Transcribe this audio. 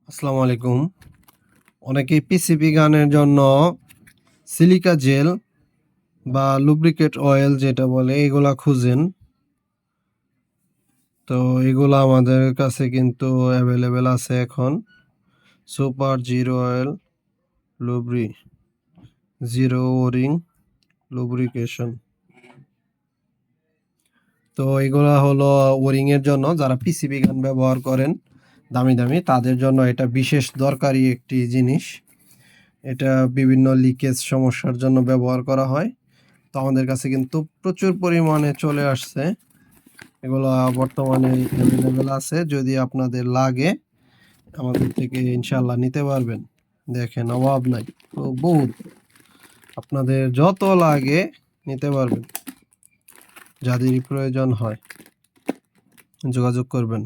আসসালামু আলাইকুম। অনেকেই পিসিবি গানের জন্য সিলিকা জেল বা লুব্রিকেট অয়েল যেটা বলে এগুলা খুঁজেন। তো এগুলা আমাদের কাছে কিন্তু অ্যাভেলেবেল আছে এখন। সুপার জিরো অয়েল লুব্রি জিরো ওরিং লুব্রিকেশন। তো এগুলা হলো ওরিং এর জন্য যারা পিসিবি গান ব্যবহার করেন দামি তাদের জন্য এটা বিশেষ দরকারি একটি জিনিস। এটা বিভিন্ন লিকেজ সমস্যার জন্য ব্যবহার করা হয়। তো আমাদের কাছে কিন্তু প্রচুর পরিমাণে চলে আসছে। এগুলা বর্তমানে এভেইলেবল আছে। যদি আপনাদের লাগে আমাদের থেকে ইনশাআল্লাহ নিতে পারবেন। দেখেন অভাব নাই। তো বহুত আপনাদের যত লাগে নিতে পারবেন। যাদেরই প্রয়োজন হয় যোগাযোগ করবেন।